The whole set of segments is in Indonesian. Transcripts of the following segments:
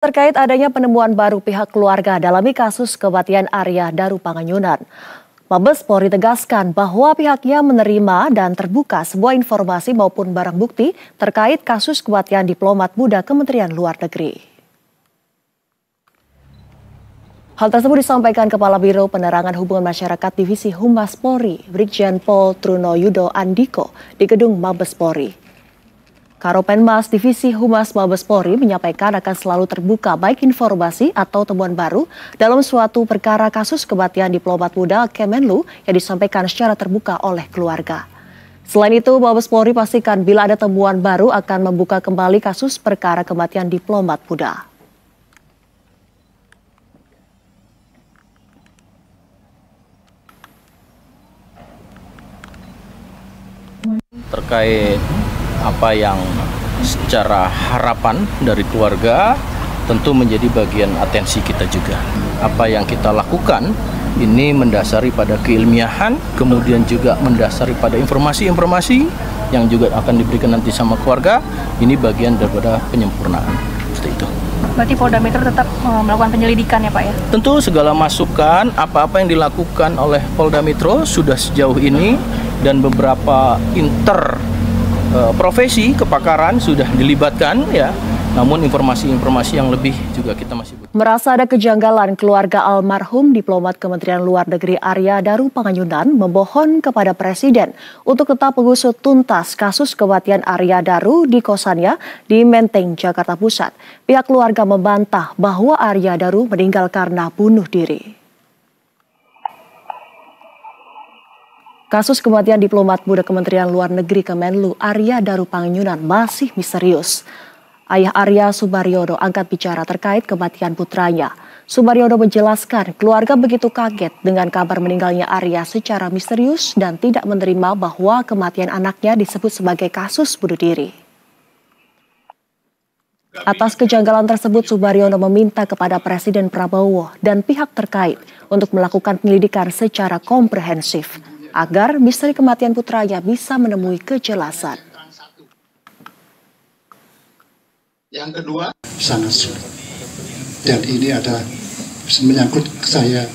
Terkait adanya penemuan baru pihak keluarga dalami kasus kematian Arya Daru Panganyunan, Mabes Polri tegaskan bahwa pihaknya menerima dan terbuka sebuah informasi maupun barang bukti terkait kasus kematian diplomat muda Kementerian Luar Negeri. Hal tersebut disampaikan Kepala Biro Penerangan Hubungan Masyarakat Divisi Humas Polri, Brigjen Pol Trunoyudo Andiko di Gedung Mabes Polri. Karopenmas Divisi Humas Mabes Polri menyampaikan akan selalu terbuka baik informasi atau temuan baru dalam suatu perkara kasus kematian diplomat muda Kemenlu yang disampaikan secara terbuka oleh keluarga. Selain itu, Mabes Polri pastikan bila ada temuan baru akan membuka kembali kasus perkara kematian diplomat muda. Terkait apa yang secara harapan dari keluarga tentu menjadi bagian atensi kita juga. Apa yang kita lakukan ini mendasari pada keilmiahan, kemudian juga mendasari pada informasi-informasi yang juga akan diberikan nanti sama keluarga. Ini bagian daripada penyempurnaan. Seperti itu. Berarti Polda Metro tetap melakukan penyelidikan ya Pak ya? Tentu segala masukan, apa-apa yang dilakukan oleh Polda Metro sudah sejauh ini dan beberapa profesi kepakaran sudah dilibatkan ya. Namun informasi-informasi yang lebih juga kita masih butuh. Merasa ada kejanggalan, keluarga almarhum diplomat Kementerian Luar Negeri Arya Daru Panganyunan memohon kepada Presiden untuk tetap mengusut tuntas kasus kematian Arya Daru di kosannya di Menteng, Jakarta Pusat. Pihak keluarga membantah bahwa Arya Daru meninggal karena bunuh diri. Kasus kematian diplomat muda Kementerian Luar Negeri Kemenlu Arya Daru Panganyunan masih misterius. Ayah Arya, Subaryono, angkat bicara terkait kematian putranya. Subaryono menjelaskan keluarga begitu kaget dengan kabar meninggalnya Arya secara misterius dan tidak menerima bahwa kematian anaknya disebut sebagai kasus bunuh diri. Atas kejanggalan tersebut, Subaryono meminta kepada Presiden Prabowo dan pihak terkait untuk melakukan penyelidikan secara komprehensif agar misteri kematian putranya bisa menemui kejelasan. Yang kedua, sangat sulit. Dan ini adalah menyangkut saya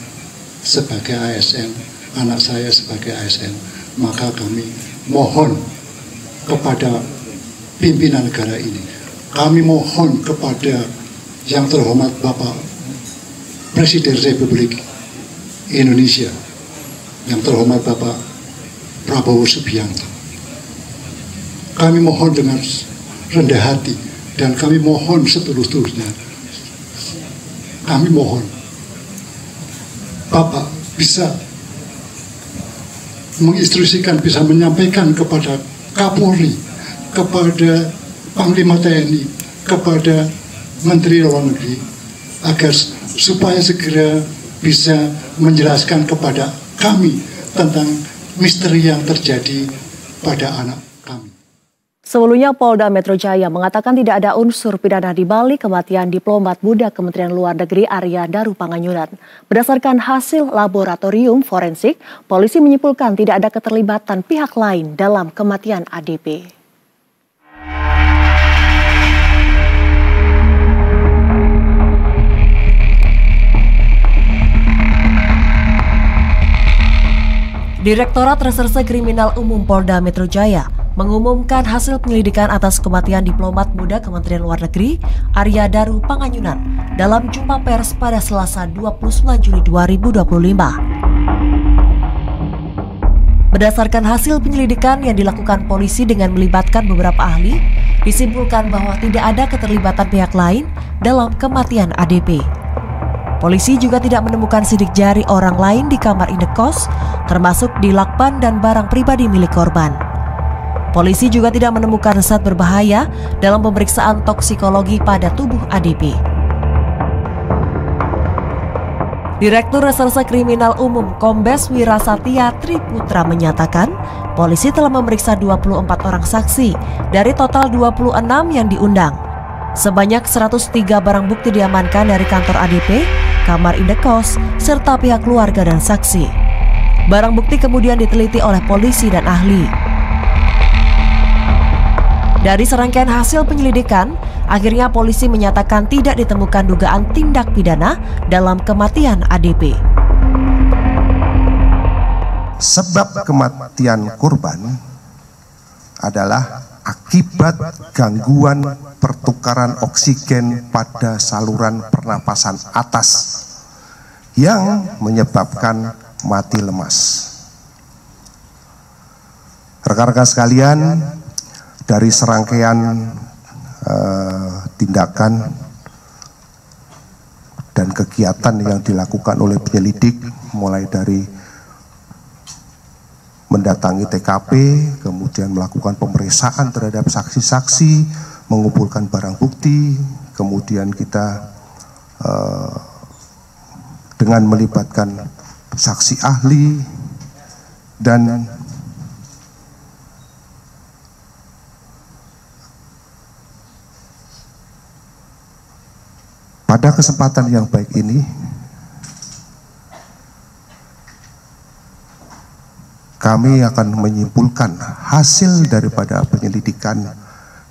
sebagai ASN, anak saya sebagai ASN. Maka kami mohon kepada pimpinan negara ini. Kami mohon kepada yang terhormat Bapak Presiden Republik Indonesia, yang terhormat Bapak Prabowo Subianto. Kami mohon dengan rendah hati dan kami mohon setulus-tulusnya. Kami mohon Bapak bisa menginstruksikan, bisa menyampaikan kepada Kapolri, kepada Panglima TNI, kepada Menteri Luar Negeri agar supaya segera bisa menjelaskan kepada kami tentang misteri yang terjadi pada anak kami. Sebelumnya Polda Metro Jaya mengatakan tidak ada unsur pidana di balik kematian diplomat muda Kementerian Luar Negeri Arya Daru Panganyunan. Berdasarkan hasil laboratorium forensik, polisi menyimpulkan tidak ada keterlibatan pihak lain dalam kematian ADP. Direktorat Reserse Kriminal Umum Polda Metro Jaya mengumumkan hasil penyelidikan atas kematian diplomat muda Kementerian Luar Negeri Arya Daru Panganyunan dalam jumpa pers pada Selasa 29 Juli 2025. Berdasarkan hasil penyelidikan yang dilakukan polisi dengan melibatkan beberapa ahli, disimpulkan bahwa tidak ada keterlibatan pihak lain dalam kematian ADP. Polisi juga tidak menemukan sidik jari orang lain di kamar indekos, termasuk di lakban dan barang pribadi milik korban. Polisi juga tidak menemukan zat berbahaya dalam pemeriksaan toksikologi pada tubuh ADP. Direktur Reserse Kriminal Umum Kombes Wirasatya Triputra menyatakan, polisi telah memeriksa 24 orang saksi dari total 26 yang diundang. Sebanyak 103 barang bukti diamankan dari kantor ADP, kamar indekos, serta pihak keluarga dan saksi. Barang bukti kemudian diteliti oleh polisi dan ahli. Dari serangkaian hasil penyelidikan, Akhirnya polisi menyatakan tidak ditemukan dugaan tindak pidana dalam kematian ADP. Sebab kematian korban adalah akibat gangguan pertukaran oksigen pada saluran pernapasan atas yang menyebabkan mati lemas. Rekan-rekan sekalian, dari serangkaian tindakan dan kegiatan yang dilakukan oleh penyelidik, mulai dari mendatangi TKP, kemudian melakukan pemeriksaan terhadap saksi-saksi, mengumpulkan barang bukti, kemudian kita dengan melibatkan saksi ahli dan pada kesempatan yang baik ini, kami akan menyimpulkan hasil daripada penyelidikan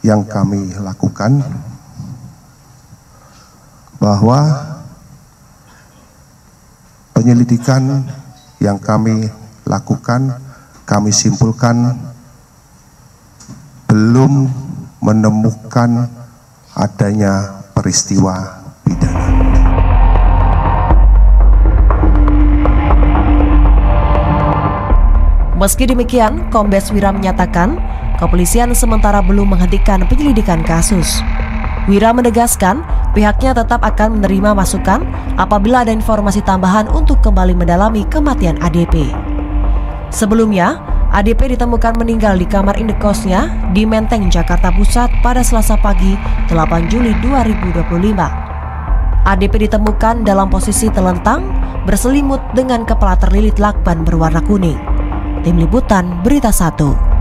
yang kami lakukan, bahwa penyelidikan yang kami lakukan, kami simpulkan belum menemukan adanya peristiwa pidana. Meski demikian, Kombes Wira menyatakan kepolisian sementara belum menghentikan penyelidikan kasus. Wira menegaskan pihaknya tetap akan menerima masukan apabila ada informasi tambahan untuk kembali mendalami kematian ADP. Sebelumnya, ADP ditemukan meninggal di kamar indekosnya di Menteng, Jakarta Pusat pada Selasa pagi 8 Juli 2025. ADP ditemukan dalam posisi telentang, berselimut dengan kepala terlilit lakban berwarna kuning. Tim Liputan Berita 1.